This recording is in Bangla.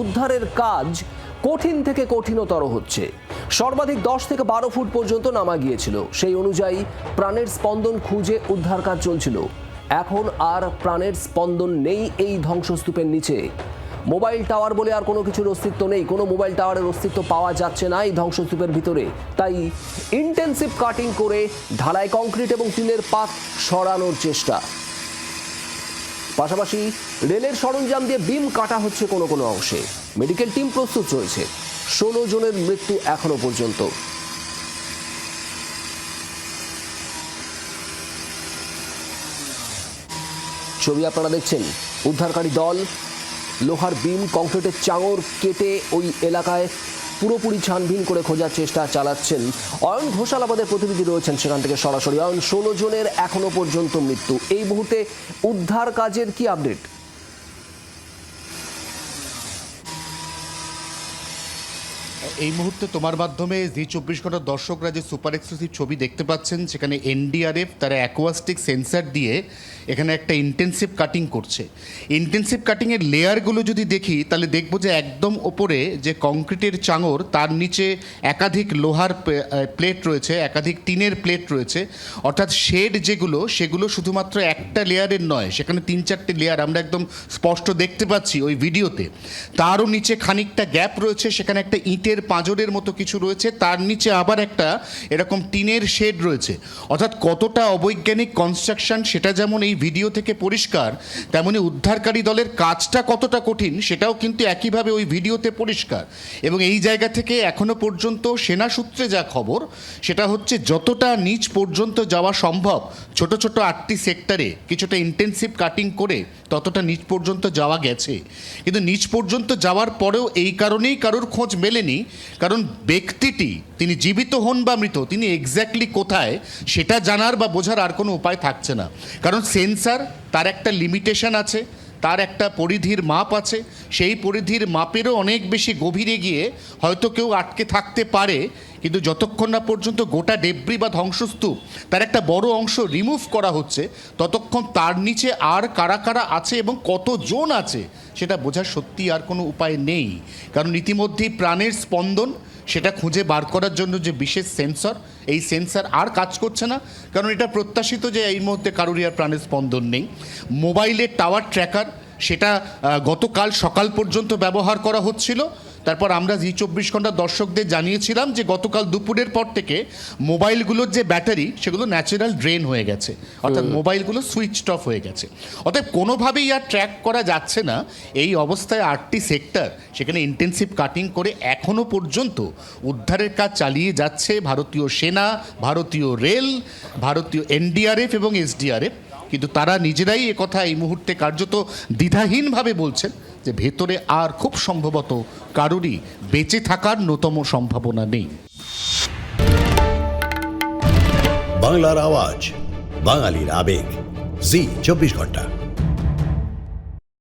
উদ্ধারের কাজ কঠিন থেকে কঠিনতর হচ্ছে। সর্বাধিক 10 থেকে 12 ফুট পর্যন্ত নামা গিয়েছিল। সেই অনুযায়ী প্রাণের স্পন্দন খুঁজে উদ্ধার কাজ চলছিল। এখন আর প্রাণের স্পন্দন নেই এই ধ্বংসস্তূপের নিচে। মোবাইল টাওয়ার বলে আর কোনো কিছুর অস্তিত্ব নেই। কোনো মোবাইল টাওয়ারের অস্তিত্ব পাওয়া যাচ্ছে না এই ধ্বংসস্তূপের ভিতরে। তাই ইন্টেন্সিভ কাটিং করে ঢালাই কংক্রিট এবং টিনের পাত সরানোর চেষ্টা। পাশাপাশি রেলের সরঞ্জাম দিয়ে বিম কাটা হচ্ছে কোনো কোনো অংশে। মেডিকেল টিম প্রস্তুত রয়েছে। 16 জনের মৃত্যু এখনো পর্যন্ত। ছবি আপনারা দেখছেন। উদ্ধারকারী দল লোহার বিম, কংক্রিটের চাঙড় কেটে ওই এলাকায় পুরোপুরি ছানভিন করে খোঁজার চেষ্টা চালাচ্ছেন। অয়ন ঘোষাল আমাদের প্রতিনিধি রয়েছেন সেখান থেকে সরাসরি। অয়ন, 16 জনের এখনো পর্যন্ত মৃত্যু। এই মুহূর্তে উদ্ধার কাজের কি আপডেট? এই মুহূর্তে তোমার মাধ্যমে জি24 ঘন্টার দর্শকরা যে সুপার এক্সক্লুসিভ ছবি দেখতে পাচ্ছেন, সেখানে এনডিআরএফ তারা অ্যাকোয়াস্টিক সেন্সার দিয়ে এখানে একটা ইন্টেন্সিভ কাটিং করছে। ইন্টেন্সিভ কাটিংয়ের লেয়ারগুলো যদি দেখি তাহলে দেখব যে একদম ওপরে যে কংক্রিটের চাঙড়, তার নিচে একাধিক লোহার প্লেট রয়েছে, একাধিক টিনের প্লেট রয়েছে। অর্থাৎ শেড যেগুলো, সেগুলো শুধুমাত্র একটা লেয়ারের নয়, সেখানে 3-4টে লেয়ার আমরা একদম স্পষ্ট দেখতে পাচ্ছি ওই ভিডিওতে। তারও নিচে খানিকটা গ্যাপ রয়েছে, সেখানে একটা ইটের পাঁজরের মতো কিছু রয়েছে, তার নিচে আবার একটা এরকম টিনের শেড রয়েছে। অর্থাৎ কতটা অবৈজ্ঞানিক কনস্ট্রাকশন সেটা যেমন এই ভিডিও থেকে পরিষ্কার, তেমনি উদ্ধারকারী দলের কাজটা কতটা কঠিন সেটাও কিন্তু একইভাবে ওই ভিডিওতে পরিষ্কার। এবং এই জায়গা থেকে এখনো পর্যন্ত সেনা সূত্রে যা খবর, সেটা হচ্ছে যতটা নিচ পর্যন্ত যাওয়া সম্ভব ছোট ছোট 8টি সেক্টরে কিছুটা ইন্টেন্সিভ কাটিং করে ততটা নিচ পর্যন্ত যাওয়া গেছে। কিন্তু নিচ পর্যন্ত যাওয়ার পরেও এই কারণেই কারোর খোঁজ মেলেনি, কারণ ব্যক্তিটি তিনি জীবিত হন বা মৃত, তিনি এক্স্যাক্টলি কোথায় সেটা জানার বা বোঝার আর কোনো উপায় থাকছে না। কারণ সেন্সার তার একটা লিমিটেশন আছে, তার একটা পরিধির মাপ আছে। সেই পরিধির মাপেরও অনেক বেশি গভীরে গিয়ে হয়তো কেউ আটকে থাকতে পারে, কিন্তু যতক্ষণ না পর্যন্ত গোটা ডেব্রি বা ধ্বংসস্তূপ তার একটা বড় অংশ রিমুভ করা হচ্ছে, ততক্ষণ তার নিচে আর কারা কারা আছে এবং কতজন আছে সেটা বোঝার সত্যি আর কোনো উপায় নেই। কারণ ইতিমধ্যেই প্রাণের স্পন্দন সেটা খুঁজে বার করার জন্য যে বিশেষ সেন্সর, এই সেন্সর আর কাজ করছে না। কারণ এটা প্রত্যাশিত যে এই মুহূর্তে কারোরই আর প্রাণের স্পন্দন নেই। মোবাইলের টাওয়ার ট্র্যাকার সেটা গতকাল সকাল পর্যন্ত ব্যবহার করা হচ্ছিল। তারপর আমরা জি24 ঘন্টা দর্শকদের জানিয়েছিলাম যে গতকাল দুপুরের পর থেকে মোবাইলগুলোর যে ব্যাটারি সেগুলো ন্যাচারাল ড্রেন হয়ে গেছে, অর্থাৎ মোবাইলগুলো সুইচড অফ হয়ে গেছে। অর্থাৎ কোনোভাবেই আর ট্র্যাক করা যাচ্ছে না। এই অবস্থায় 8টি সেক্টর সেখানে ইন্টেন্সিভ কাটিং করে এখনও পর্যন্ত উদ্ধারের কাজ চালিয়ে যাচ্ছে ভারতীয় সেনা, ভারতীয় রেল, ভারতীয় এনডিআরএফ এবং এসডিআরএফ। কিন্তু তারা নিজেরাই একথা এই মুহূর্তে কার্যত দ্বিধাহীনভাবে বলছেন যে ভেতরে আর খুব সম্ভবত কারোরই বেঁচে থাকার ন্যূনতম সম্ভাবনা নেই। বাংলার আওয়াজ, বাঙালির আবেগ, জি24 ঘন্টা।